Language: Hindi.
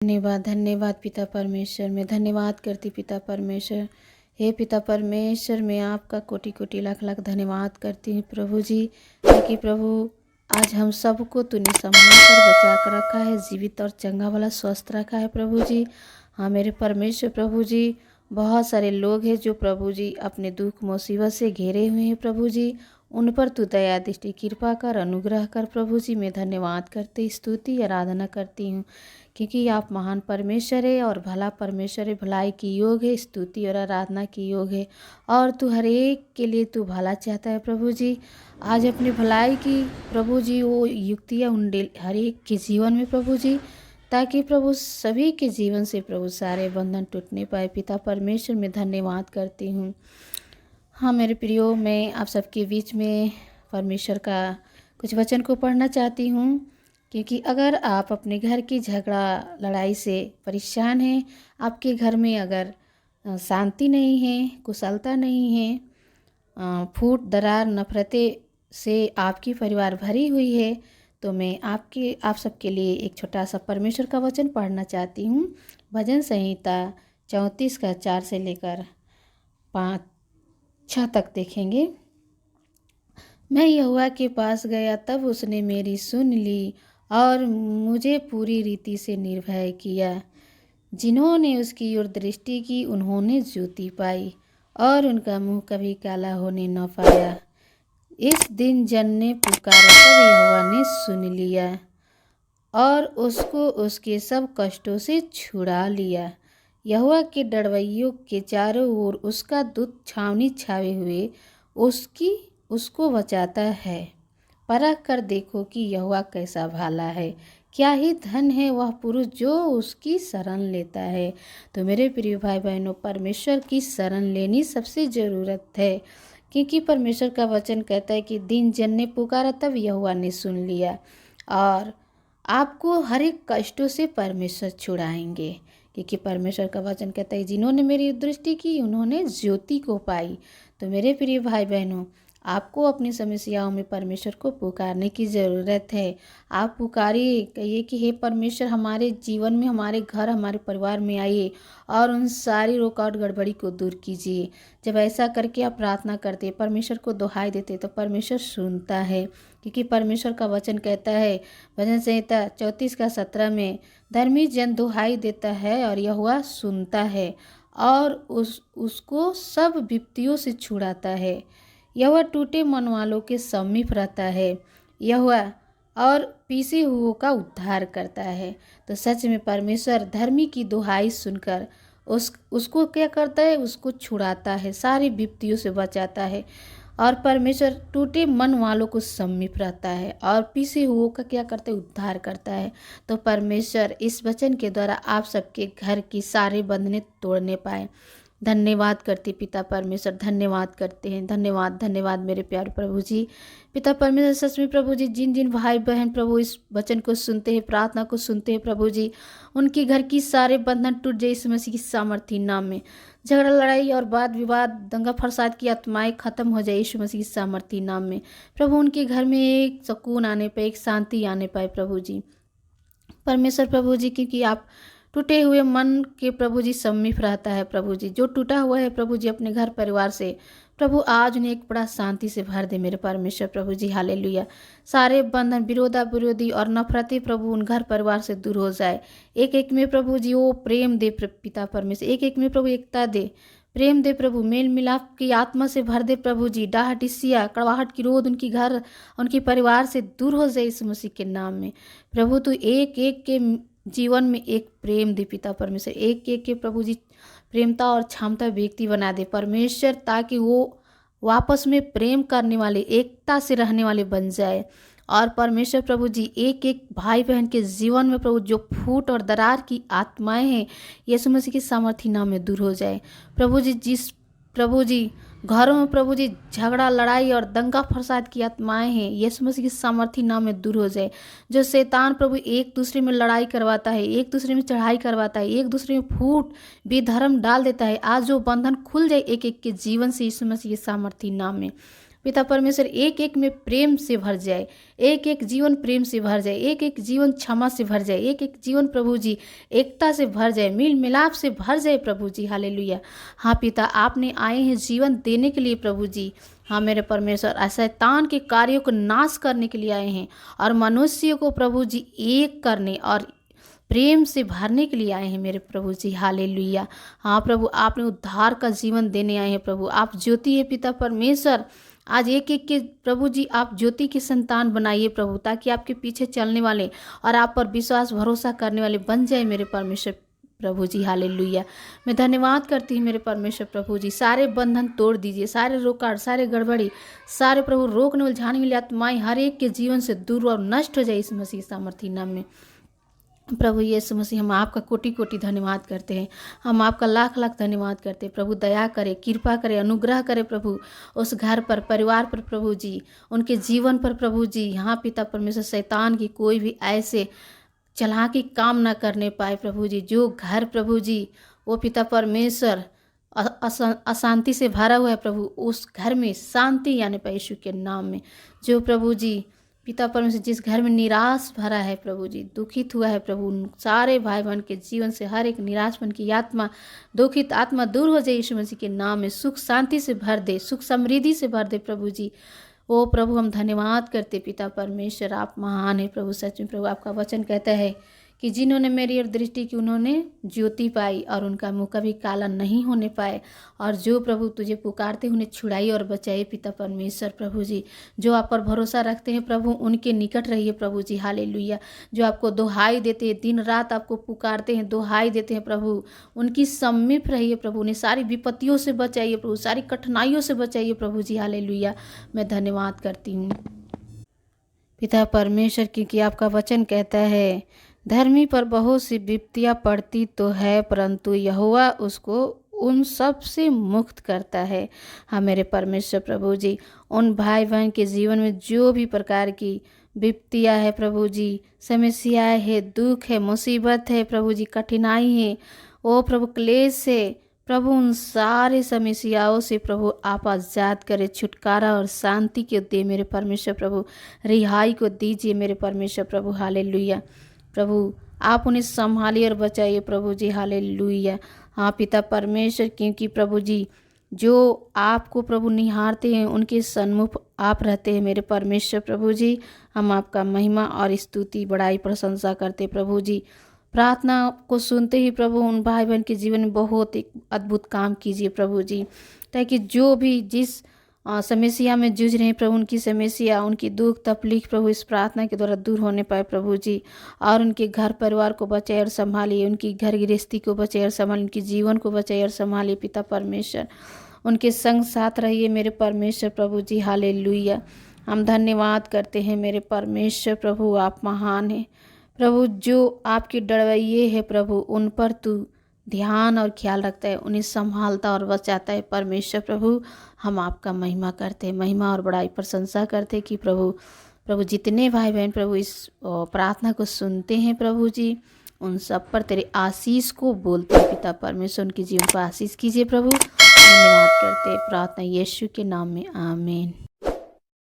धन्यवाद धन्यवाद पिता परमेश्वर, मैं धन्यवाद करती पिता परमेश्वर। हे पिता परमेश्वर, मैं आपका कोटि कोटि लाख लाख धन्यवाद करती हूँ प्रभु जी, क्योंकि प्रभु आज हम सबको तूने संभाल कर बचा कर रखा है, जीवित और चंगा वाला स्वस्थ रखा है प्रभु जी। हाँ मेरे परमेश्वर प्रभु जी, बहुत सारे लोग हैं जो प्रभु जी अपने दुख मुसीबत से घिरे हुए हैं प्रभु जी, उन पर तू दया दृष्टि कृपा कर अनुग्रह कर प्रभु जी। मैं धन्यवाद करती स्तुति आराधना करती हूँ, क्योंकि आप महान परमेश्वर है और भला परमेश्वर है, भलाई की योग है, स्तुति और आराधना की योग है। और तू हर एक के लिए तू भला चाहता है प्रभु जी। आज अपनी भलाई की प्रभु जी वो युक्तियाँ हर एक के जीवन में प्रभु जी, ताकि प्रभु सभी के जीवन से प्रभु सारे बंधन टूटने पाए। पिता परमेश्वर मैं धन्यवाद करती हूँ। हाँ मेरे प्रियो, मैं आप सबके बीच में परमेश्वर का कुछ वचन को पढ़ना चाहती हूँ, क्योंकि अगर आप अपने घर की झगड़ा लड़ाई से परेशान हैं, आपके घर में अगर शांति नहीं है, कुशलता नहीं है, फूट दरार नफरतें से आपकी परिवार भरी हुई है, तो मैं आप सबके लिए एक छोटा सा परमेश्वर का वचन पढ़ना चाहती हूँ। भजन संहिता 34 का 4 से लेकर 5-6 तक देखेंगे। मैं यहोवा के पास गया, तब उसने मेरी सुन ली और मुझे पूरी रीति से निर्भय किया। जिन्होंने उसकी ओर दृष्टि की उन्होंने ज्योति पाई और उनका मुंह कभी काला होने न पाया। इस दिन जन ने पुकारा, तब यहोवा ने सुन लिया और उसको उसके सब कष्टों से छुड़ा लिया। यहोवा के डरवैयों के चारों ओर उसका दूत छावनी छावे हुए उसको बचाता है। परख कर देखो कि यहोवा कैसा भाला है, क्या ही धन है वह पुरुष जो उसकी शरण लेता है। तो मेरे प्रिय भाई बहनों, परमेश्वर की शरण लेनी सबसे ज़रूरत है, क्योंकि परमेश्वर का वचन कहता है कि दिन जन ने पुकारा, तब यहोवा ने सुन लिया और आपको हर एक कष्टों से परमेश्वर छुड़ाएंगे। क्योंकि परमेश्वर का वचन कहता है जिन्होंने मेरी दृष्टि की उन्होंने ज्योति को पाई। तो मेरे प्रिय भाई बहनों, आपको अपनी समस्याओं में परमेश्वर को पुकारने की ज़रूरत है। आप पुकारिए, कहिए कि हे परमेश्वर हमारे जीवन में, हमारे घर, हमारे परिवार में आइए और उन सारी रुकावट गड़बड़ी को दूर कीजिए। जब ऐसा करके आप प्रार्थना करते, परमेश्वर को दुहाई देते, तो परमेश्वर सुनता है। क्योंकि परमेश्वर का वचन कहता है भजन संहिता 34 का 17 में, धर्मी जन दुहाई देता है और यहोवा सुनता है और उसको सब विपत्तियों से छुड़ाता है। यहोवा टूटे मन वालों के समीप रहता है, यहोवा और पीसे हुओं का उद्धार करता है। तो सच में परमेश्वर धर्मी की दुहाई सुनकर उसको क्या करता है, उसको छुड़ाता है, सारी विपत्तियों से बचाता है। और परमेश्वर टूटे मन वालों को समीप रहता है और पीसे हुओं का क्या करता है, उद्धार करता है। तो परमेश्वर इस वचन के द्वारा आप सबके घर की सारे बंधने तोड़ने पाए। धन्यवाद करती पिता परमेश्वर, धन्यवाद करते हैं। धन्यवाद धन्यवाद मेरे प्यारे प्रभु जी। पिता परमेश्वर सच में प्रभु जी, जिन जिन भाई बहन प्रभु इस वचन को सुनते हैं, प्रार्थना को सुनते हैं प्रभु जी, उनके घर की सारे बंधन टूट जाए यीशु मसीह की सामर्थी नाम में। झगड़ा लड़ाई और वाद विवाद दंगा फसाद की आत्माएं खत्म हो जाए यीशु मसीह की सामर्थी नाम में। प्रभु उनके घर में एक सुकून आने पाए, एक शांति आने पाए प्रभु जी। परमेश्वर प्रभु जी, क्योंकि आप टूटे हुए मन के प्रभु जी समीप रहता है प्रभु जी। जो टूटा हुआ है प्रभु जी अपने घर परिवार से, प्रभु आज उन्हें एक बड़ा शांति से भर दे मेरे परमेश्वर प्रभु जी। हालेलुया। सारे बंधन विरोधी और नफरतें प्रभु उन घर परिवार से दूर हो जाए। एक एक में प्रभु जी वो प्रेम दे पिता परमेश्वर, एक एक में प्रभु एकता दे, प्रेम दे प्रभु, मेल मिलाप की आत्मा से भर दे प्रभु जी। डाह टिसिया कड़वाहट की रोध उनकी घर उनके परिवार से दूर हो जाए इस मसीह के नाम में। प्रभु तू एक एक के जीवन में एक प्रेम दे पिता परमेश्वर, एक एक के प्रभु जी प्रेमता और क्षमता व्यक्ति बना दे परमेश्वर, ताकि वो वापस में प्रेम करने वाले, एकता से रहने वाले बन जाए। और परमेश्वर प्रभु जी एक एक भाई बहन के जीवन में प्रभु जो फूट और दरार की आत्माएं हैं यीशु मसीह की सामर्थी नाम में दूर हो जाए प्रभु जी। जिस प्रभु जी घरों में प्रभु जी झगड़ा लड़ाई और दंगा फसाद की आत्माएं हैं यीशु मसीह की सामर्थी नाम में दूर हो जाए। जो शैतान प्रभु एक दूसरे में लड़ाई करवाता है, एक दूसरे में चढ़ाई करवाता है, एक दूसरे में फूट बेधर्म डाल देता है, आज जो बंधन खुल जाए एक एक के जीवन से यीशु मसीह की सामर्थी नाम में। पिता परमेश्वर एक एक में प्रेम से भर जाए, एक एक जीवन प्रेम से भर जाए, एक एक जीवन क्षमा से भर जाए, एक एक जीवन प्रभु जी एकता से भर जाए, मिल मिलाप से भर जाए प्रभु जी। हालेलुया। हाँ पिता, आपने आए हैं जीवन देने के लिए प्रभु जी। हाँ मेरे परमेश्वर, शैतान के कार्यों को नाश करने के लिए आए हैं और मनुष्य को प्रभु जी एक करने और प्रेम से भरने के लिए आए हैं मेरे प्रभु जी। हालेलुया। हाँ प्रभु, आपने उद्धार का जीवन देने आए हैं प्रभु। आप ज्योति है पिता परमेश्वर। आज एक एक के प्रभु जी आप ज्योति की संतान बनाइए प्रभु, ताकि आपके पीछे चलने वाले और आप पर विश्वास भरोसा करने वाले बन जाए मेरे परमेश्वर प्रभु जी। हालेलुया। मैं धन्यवाद करती हूँ मेरे परमेश्वर प्रभु जी। सारे बंधन तोड़ दीजिए, सारे रोकाट, सारे गड़बड़ी, सारे प्रभु रोकने उलझाने वाली आत्माएं हर एक के जीवन से दूर और नष्ट हो जाए इस मसीह सामर्थी नाम में। प्रभु यीशु मसीह, हम आपका कोटि कोटि धन्यवाद करते हैं, हम आपका लाख लाख धन्यवाद करते हैं प्रभु। दया करे, कृपा करे, अनुग्रह करे प्रभु उस घर पर, परिवार पर प्रभु जी, उनके जीवन पर प्रभु जी। यहाँ पिता परमेश्वर, शैतान की कोई भी ऐसे चालाकी काम ना करने पाए प्रभु जी। जो घर प्रभु जी वो पिता परमेश्वर अशांति से भरा हुआ है प्रभु, उस घर में शांति यानी पाए यीशु के नाम में। जो प्रभु जी पिता परमेश्वर जिस घर में निराश भरा है प्रभु जी, दुखित हुआ है प्रभु, उन सारे भाई बहन के जीवन से हर एक निराशपन की आत्मा, दुखित आत्मा दूर हो जाए यीशु मसीह के नाम में। सुख शांति से भर दे, सुख समृद्धि से भर दे प्रभु जी। ओ प्रभु, हम धन्यवाद करते पिता परमेश्वर, आप महान है प्रभु। सच में प्रभु, आपका वचन कहता है कि जिन्होंने मेरी ओर दृष्टि की उन्होंने ज्योति पाई और उनका मुँह कभी काला नहीं होने पाए। और जो प्रभु तुझे पुकारते उन्हें छुड़ाई और बचाए पिता परमेश्वर प्रभु जी। जो आप पर भरोसा रखते हैं प्रभु, उनके निकट रहिए प्रभु जी। हालेलुया। जो आपको दुहाई देते हैं, दिन रात आपको पुकारते हैं, दुहाई देते हैं प्रभु, उनकी समीप रहिए प्रभु। उन्हें सारी विपत्तियों से बचाइए प्रभु, सारी कठिनाइयों से बचाइए प्रभु जी। हालेलुया। मैं धन्यवाद करती हूँ पिता परमेश्वर, क्योंकि आपका वचन कहता है धर्मी पर बहुत सी विपत्तियां पड़ती तो है, परंतु यहोवा उसको उन सब से मुक्त करता है। हाँ मेरे परमेश्वर प्रभु जी, उन भाई बहन के जीवन में जो भी प्रकार की विपत्तियां है प्रभु जी, समस्याएं है, दुख है, मुसीबत है प्रभु जी, कठिनाई है, ओ प्रभु क्लेश है प्रभु, उन सारे समस्याओं से प्रभु आप आज़ाद करे, छुटकारा और शांति को दे मेरे परमेश्वर प्रभु, रिहाई को दीजिए मेरे परमेश्वर प्रभु। हालेलुया। प्रभु आप उन्हें संभालिए और बचाइए प्रभु जी। हालेलुया। हाँ पिता परमेश्वर, क्योंकि प्रभु जी जो आपको प्रभु निहारते हैं उनके सन्मुख आप रहते हैं मेरे परमेश्वर प्रभु जी। हम आपका महिमा और स्तुति, बड़ाई, प्रशंसा करते प्रभु जी। प्रार्थना को सुनते ही प्रभु उन भाई बहन के जीवन में बहुत एक अद्भुत काम कीजिए प्रभु जी, ताकि जो भी जिस समस्या में जूझ रहे हैं प्रभु, उनकी समस्या, उनकी दुख तकलीफ प्रभु इस प्रार्थना के द्वारा दूर होने पाए प्रभु जी। और उनके घर परिवार को बचाए और संभालिए, उनकी घर गृहस्थी को बचाए और संभालिए, उनके जीवन को बचाए और संभालिए पिता परमेश्वर। उनके संग साथ रहिए मेरे परमेश्वर प्रभु जी। हालेलुया। हम धन्यवाद करते हैं मेरे परमेश्वर प्रभु, आप महान हैं प्रभु। जो आपके डरवैये है प्रभु, उन पर तू ध्यान और ख्याल रखता है, उन्हें संभालता और बचाता है परमेश्वर प्रभु। हम आपका महिमा करते हैं, महिमा और बड़ाई प्रशंसा करते हैं कि प्रभु जितने भाई बहन प्रभु इस प्रार्थना को सुनते हैं प्रभु जी, उन सब पर तेरे आशीष को बोलते हैं पिता परमेश्वर। उनके जीवन को आशीष कीजिए प्रभु। धन्यवाद करते हैं प्रार्थना यीशु के नाम में, आमीन।